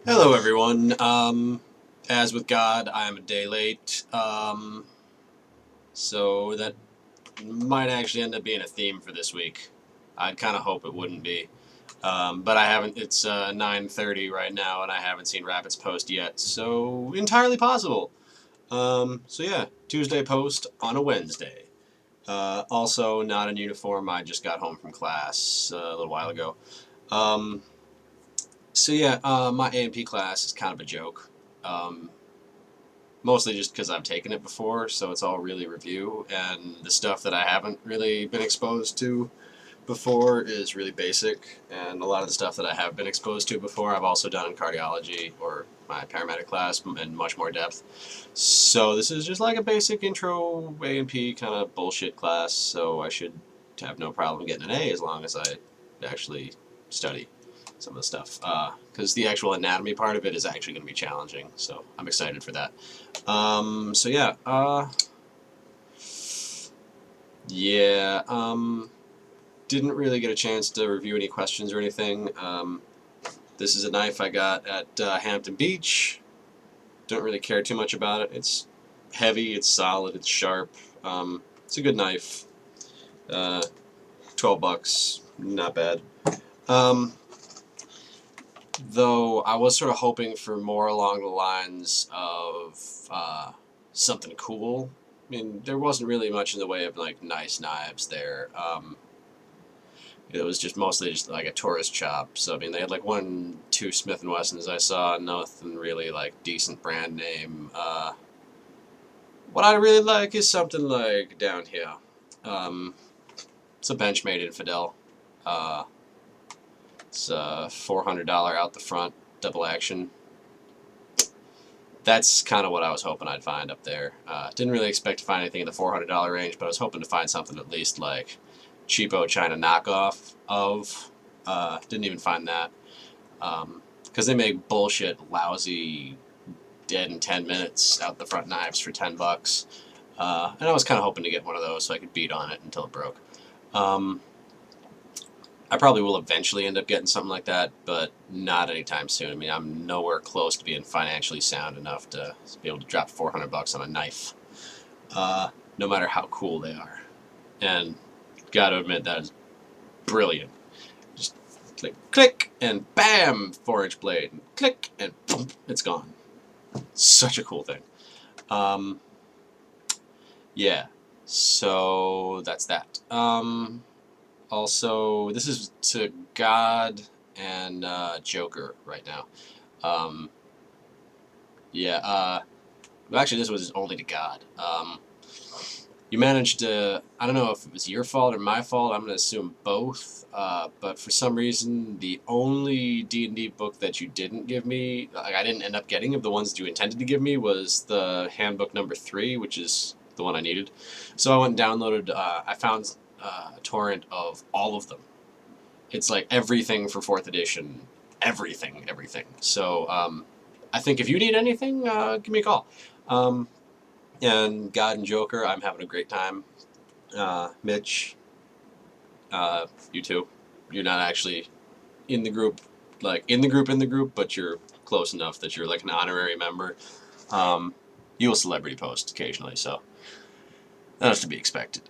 Hello, everyone. As with God, I am a day late. So that might actually end up being a theme for this week. I'd kind of hope it wouldn't be. But I haven't. It's 9:30 right now, and I haven't seen Rabbit's post yet. So entirely possible. So yeah, Tuesday post on a Wednesday. Also, not in uniform. I just got home from class a little while ago. Um, so yeah, my A&P class is kind of a joke. Um, Mostly just because I've taken it before, so it's all really review, and the stuff that I haven't really been exposed to before is really basic, and a lot of the stuff that I have been exposed to before I've also done in cardiology or my paramedic class in much more depth. So this is just like a basic intro A&P kind of bullshit class, so I should have no problem getting an A as long as I actually study some of the stuff. Because the actual anatomy part of it is actually going to be challenging, so I'm excited for that. So yeah, yeah, didn't really get a chance to review any questions or anything. This is a knife I got at Hampton Beach. Don't really care too much about it. It's heavy, it's solid, it's sharp. It's a good knife. Uh, $12, not bad. Um, though I was sort of hoping for more along the lines of something cool. I mean, there wasn't really much in the way of like nice knives there. It was just mostly just like a tourist shop. So I mean, they had like one, two Smith and Wessons I saw, nothing really like decent brand name. What I really like is something like down here. Um, it's a Benchmade Infidel. Uh, it's $400 out the front, double action. That's kind of what I was hoping I'd find up there. Didn't really expect to find anything in the $400 range, but I was hoping to find something at least like cheapo China knockoff of. Didn't even find that because they make bullshit, lousy, dead in 10 minutes out the front knives for $10. And I was kind of hoping to get one of those so I could beat on it until it broke. Um, I probably will eventually end up getting something like that, but not anytime soon. I mean, I'm nowhere close to being financially sound enough to be able to drop $400 on a knife, no matter how cool they are. And gotta admit, that is brilliant. Just click, click, and bam, 4-inch blade. And click, and boom, it's gone. Such a cool thing. Um, yeah, so that's that. Also, this is to God and Joker right now. Um, yeah, well, actually, this was only to God. You managed to, I don't know if it was your fault or my fault, I'm going to assume both, but for some reason, the only D&D book that you didn't give me, like I didn't end up getting of the ones that you intended to give me, was the handbook number 3, which is the one I needed. So I went and downloaded, I found a torrent of all of them. It's like everything for 4th edition, everything, everything. So I think if you need anything, give me a call. Um, and God and Joker, I'm having a great time. Mitch, you too. You're not actually in the group, like in the group, but you're close enough that you're like an honorary member. Um, you will celebrity post occasionally, so that's to be expected.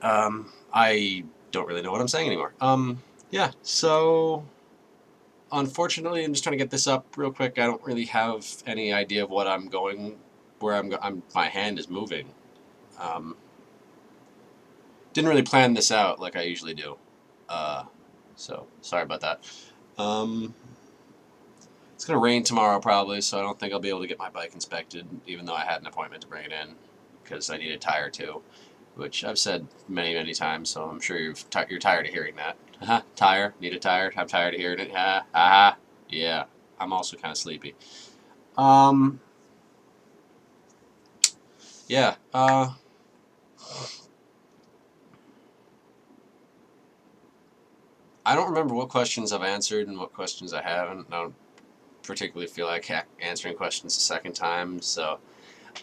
I don't really know what I'm saying anymore. Yeah, so unfortunately, I'm just trying to get this up real quick. I don't really have any idea of what I'm going, where I'm my hand is moving. Um, didn't really plan this out like I usually do. Uh, so sorry about that. Um, it's gonna rain tomorrow probably, so I don't think I'll be able to get my bike inspected, even though I had an appointment to bring it in because I need a tire too, which I've said many many times. So I'm sure you're tired of hearing that. Tire, need a tire. I'm tired of hearing it. Yeah. I'm also kind of sleepy. Um, yeah. I don't remember what questions I've answered and what questions I haven't. I don't particularly feel like answering questions a second time. So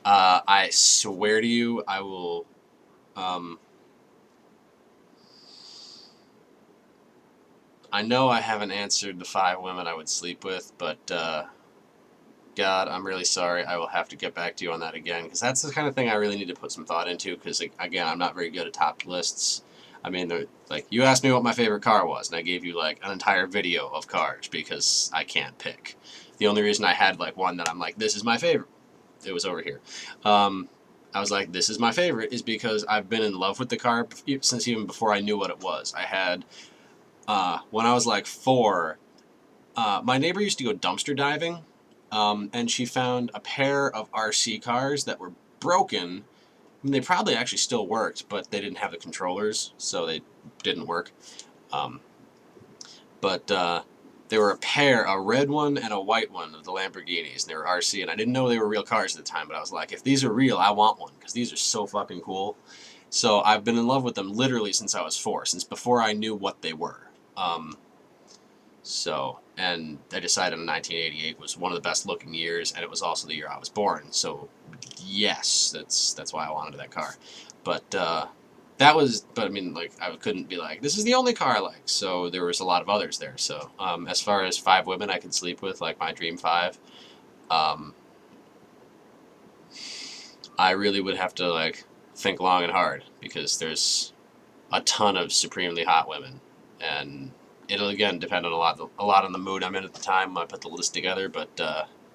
I swear to you, I will. Um, I know I haven't answered the 5 women I would sleep with, but God, I'm really sorry. I will have to get back to you on that again, because that's the kind of thing I really need to put some thought into, because, again, I'm not very good at top lists. I mean, like, you asked me what my favorite car was, and I gave you, like, an entire video of cars, because I can't pick. The only reason I had, like, one that I'm like, this is my favorite, it was over here. I was like, this is my favorite, is because I've been in love with the car since even before I knew what it was. I had, when I was like 4, my neighbor used to go dumpster diving, and she found a pair of RC cars that were broken. I mean, they probably actually still worked, but they didn't have the controllers, so they didn't work. But they were a pair, a red one and a white one of the Lamborghinis, and they were RC, and I didn't know they were real cars at the time, but I was like, if these are real, I want one, because these are so fucking cool. So I've been in love with them literally since I was 4, since before I knew what they were. And I decided 1988 was one of the best looking years, and it was also the year I was born. So, yes, that's why I wanted that car. But I mean, like, I couldn't be like, this is the only car I like. So there was a lot of others there. So, as far as 5 women I could sleep with, like my dream 5, I really would have to, like, think long and hard, because there's a ton of supremely hot women, and it'll again depend on a lot on the mood I'm in at the time when I put the list together. But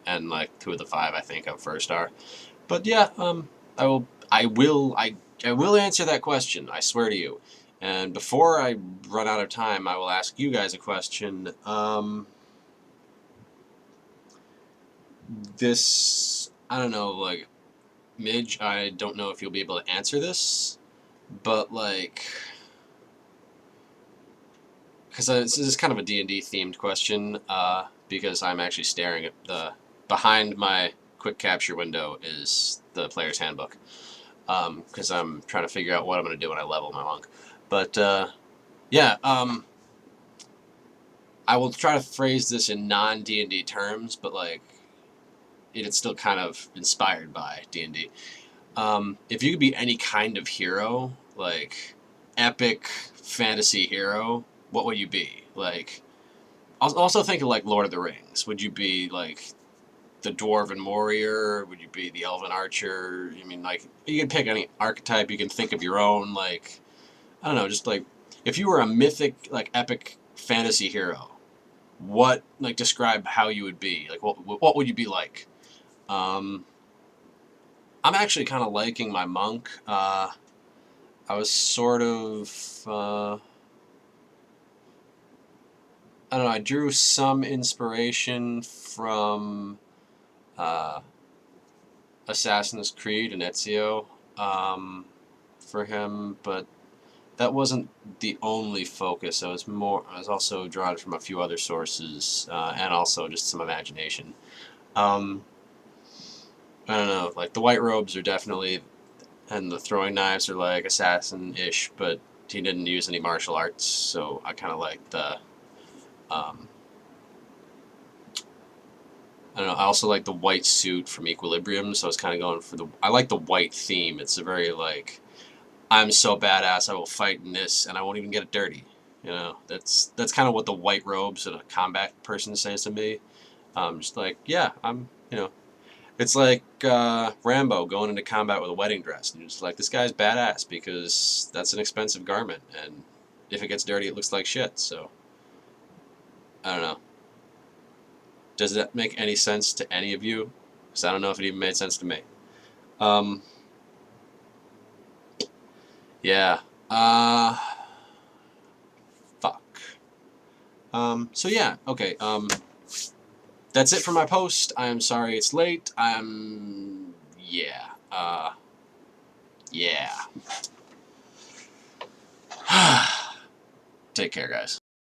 and like 2 of the 5 I think up first are. But yeah, I will answer that question. I swear to you. And before I run out of time, I will ask you guys a question. This, I don't know, like, Midge, I don't know if you'll be able to answer this, but like, because this is kind of a D&D themed question, because I'm actually staring at behind my quick capture window is the player's handbook, because I'm trying to figure out what I'm going to do when I level my monk. But yeah, I will try to phrase this in non-D&D terms, but like, it's still kind of inspired by D&D. If you could be any kind of hero, like epic fantasy hero, what would you be? Like, I'll also think of like Lord of the Rings. Would you be like the dwarven warrior? Would you be the elven archer? I mean, like, you can pick any archetype. You can think of your own, like, I don't know, just like, if you were a mythic, like, epic fantasy hero, what, like, describe how you would be? Like, what would you be like? I'm actually kind of liking my monk. I was sort of, I don't know, I drew some inspiration from Assassin's Creed and Ezio for him, but that wasn't the only focus. I was also drawn from a few other sources, and also just some imagination. I don't know, like the white robes are definitely, and the throwing knives are like assassin-ish, but he didn't use any martial arts, so I kind of like the, I don't know, I also like the white suit from Equilibrium, so I was kind of going for I like the white theme. It's a very, like, I'm so badass, I will fight in this, and I won't even get it dirty. You know, that's kind of what the white robes of a combat person says to me. Just like, yeah, you know, it's like Rambo going into combat with a wedding dress. And you're just like, this guy's badass because that's an expensive garment, and if it gets dirty, it looks like shit. So, I don't know. Does that make any sense to any of you? Because I don't know if it even made sense to me. Yeah. Fuck. So yeah, okay. That's it for my post. I'm sorry it's late. Yeah. Yeah. Take care, guys.